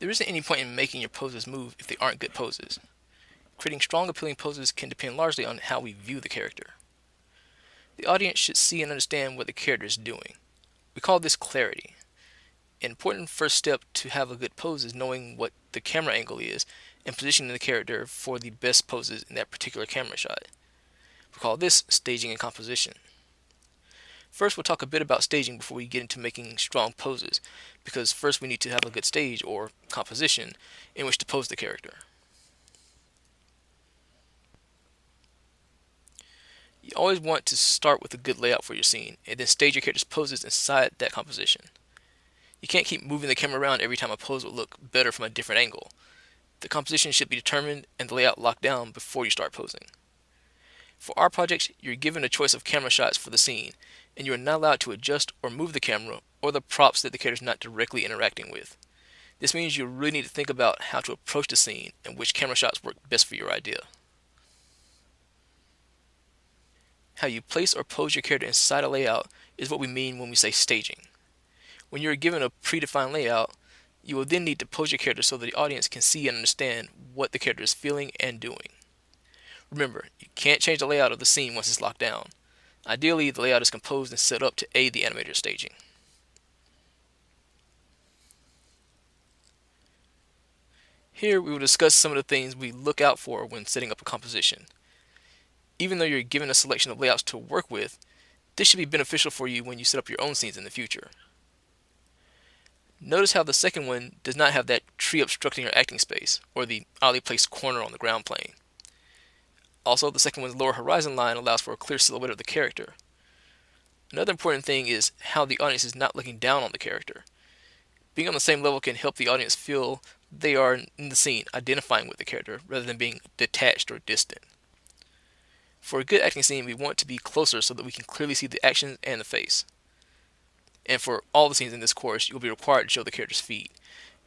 There isn't any point in making your poses move if they aren't good poses. Creating strong, appealing poses can depend largely on how we view the character. The audience should see and understand what the character is doing. We call this clarity. An important first step to have a good pose is knowing what the camera angle is and positioning the character for the best poses in that particular camera shot. We call this staging and composition. First, we'll talk a bit about staging before we get into making strong poses, because first we need to have a good stage, or composition, in which to pose the character. You always want to start with a good layout for your scene, and then stage your character's poses inside that composition. You can't keep moving the camera around every time a pose will look better from a different angle. The composition should be determined and the layout locked down before you start posing. For our projects, you're given a choice of camera shots for the scene, and you are not allowed to adjust or move the camera or the props that the character is not directly interacting with. This means you really need to think about how to approach the scene and which camera shots work best for your idea. How you place or pose your character inside a layout is what we mean when we say staging. When you are given a predefined layout, you will then need to pose your character so that the audience can see and understand what the character is feeling and doing. Remember, you can't change the layout of the scene once it's locked down. Ideally, the layout is composed and set up to aid the animator's staging. Here we will discuss some of the things we look out for when setting up a composition. Even though you're given a selection of layouts to work with, this should be beneficial for you when you set up your own scenes in the future. Notice how the second one does not have that tree obstructing your acting space, or the oddly placed corner on the ground plane. Also, the second one's lower horizon line allows for a clear silhouette of the character. Another important thing is how the audience is not looking down on the character. Being on the same level can help the audience feel they are in the scene, identifying with the character, rather than being detached or distant. For a good acting scene, we want to be closer so that we can clearly see the actions and the face. And for all the scenes in this course, you'll be required to show the character's feet,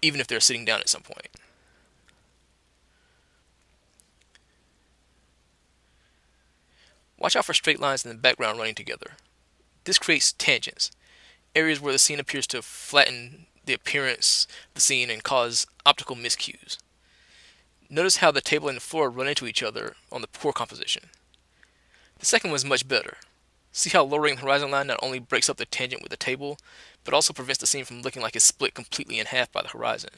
even if they're sitting down at some point. Watch out for straight lines in the background running together. This creates tangents, areas where the scene appears to flatten the appearance of the scene and cause optical miscues. Notice how the table and the floor run into each other on the poor composition. The second one is much better. See how lowering the horizon line not only breaks up the tangent with the table, but also prevents the scene from looking like it's split completely in half by the horizon.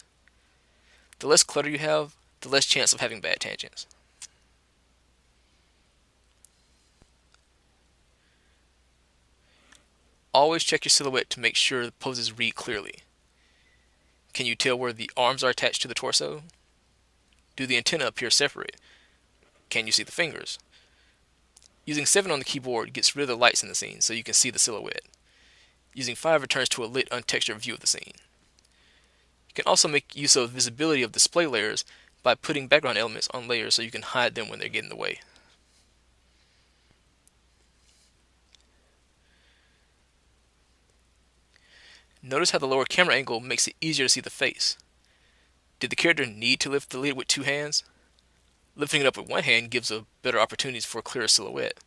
The less clutter you have, the less chance of having bad tangents. Always check your silhouette to make sure the poses read clearly. Can you tell where the arms are attached to the torso? Do the antennae appear separate? Can you see the fingers? Using 7 on the keyboard gets rid of the lights in the scene so you can see the silhouette. Using 5 returns to a lit, untextured view of the scene. You can also make use of visibility of display layers by putting background elements on layers so you can hide them when they get in the way. Notice how the lower camera angle makes it easier to see the face. Did the character need to lift the lid with 2 hands? Lifting it up with 1 hand gives a better opportunities for a clearer silhouette.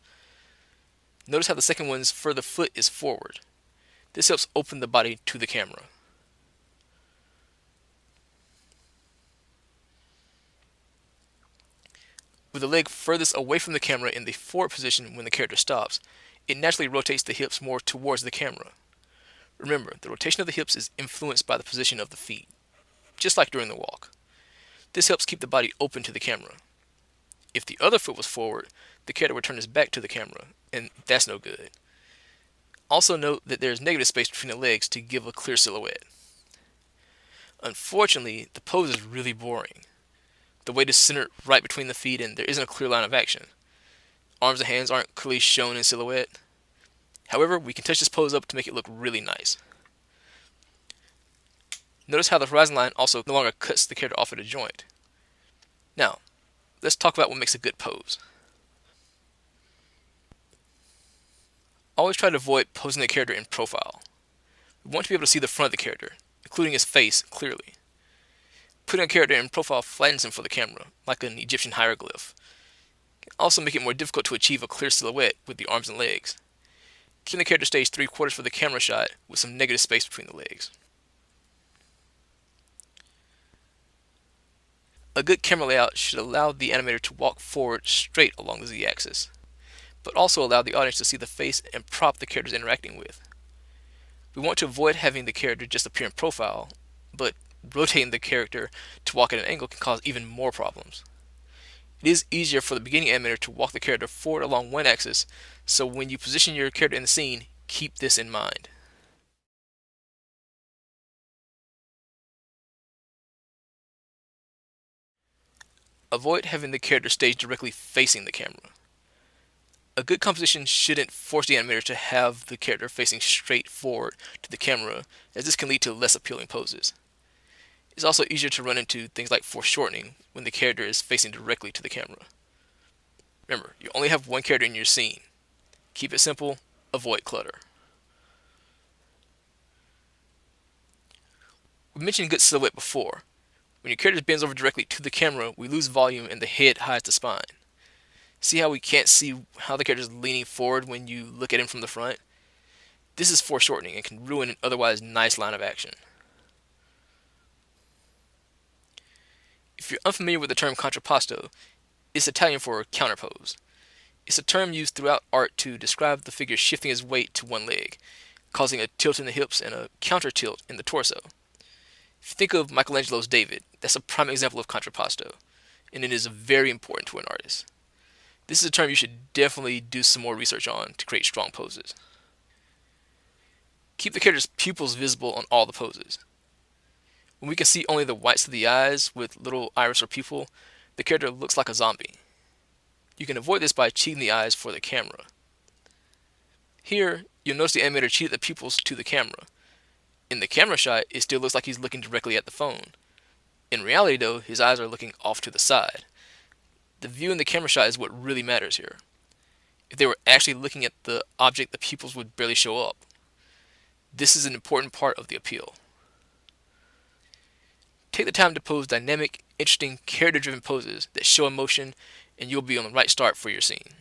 Notice how the second one's further foot is forward. This helps open the body to the camera. With the leg furthest away from the camera in the forward position when the character stops, it naturally rotates the hips more towards the camera. Remember, the rotation of the hips is influenced by the position of the feet, just like during the walk. This helps keep the body open to the camera. If the other foot was forward, the character would turn his back to the camera, and that's no good. Also note that there is negative space between the legs to give a clear silhouette. Unfortunately, the pose is really boring. The weight is centered right between the feet and there isn't a clear line of action. Arms and hands aren't clearly shown in silhouette. However, we can touch this pose up to make it look really nice. Notice how the horizon line also no longer cuts the character off at a joint. Now, let's talk about what makes a good pose. Always try to avoid posing the character in profile. We want to be able to see the front of the character, including his face, clearly. Putting a character in profile flattens him for the camera, like an Egyptian hieroglyph. It can also make it more difficult to achieve a clear silhouette with the arms and legs. Keep the character staged 3/4 for the camera shot with some negative space between the legs. A good camera layout should allow the animator to walk forward straight along the z-axis, but also allow the audience to see the face and prop the character is interacting with. We want to avoid having the character just appear in profile, but rotating the character to walk at an angle can cause even more problems. It is easier for the beginning animator to walk the character forward along one axis, so when you position your character in the scene, keep this in mind. Avoid having the character stage directly facing the camera. A good composition shouldn't force the animator to have the character facing straight forward to the camera, as this can lead to less appealing poses. It's also easier to run into things like foreshortening when the character is facing directly to the camera. Remember, you only have one character in your scene. Keep it simple, avoid clutter. We mentioned good silhouette before. When your character bends over directly to the camera, we lose volume and the head hides the spine. See how we can't see how the character is leaning forward when you look at him from the front? This is foreshortening and can ruin an otherwise nice line of action. If you're unfamiliar with the term contrapposto, it's Italian for counterpose. It's a term used throughout art to describe the figure shifting his weight to one leg, causing a tilt in the hips and a counter tilt in the torso. If you think of Michelangelo's David, that's a prime example of contrapposto, and it is very important to an artist. This is a term you should definitely do some more research on to create strong poses. Keep the character's pupils visible on all the poses. When we can see only the whites of the eyes with little iris or pupil, the character looks like a zombie. You can avoid this by cheating the eyes for the camera. Here, you'll notice the animator cheated the pupils to the camera. In the camera shot, it still looks like he's looking directly at the phone. In reality though, his eyes are looking off to the side. The view in the camera shot is what really matters here. If they were actually looking at the object, the pupils would barely show up. This is an important part of the appeal. Take the time to pose dynamic, interesting, character-driven poses that show emotion, and you'll be on the right start for your scene.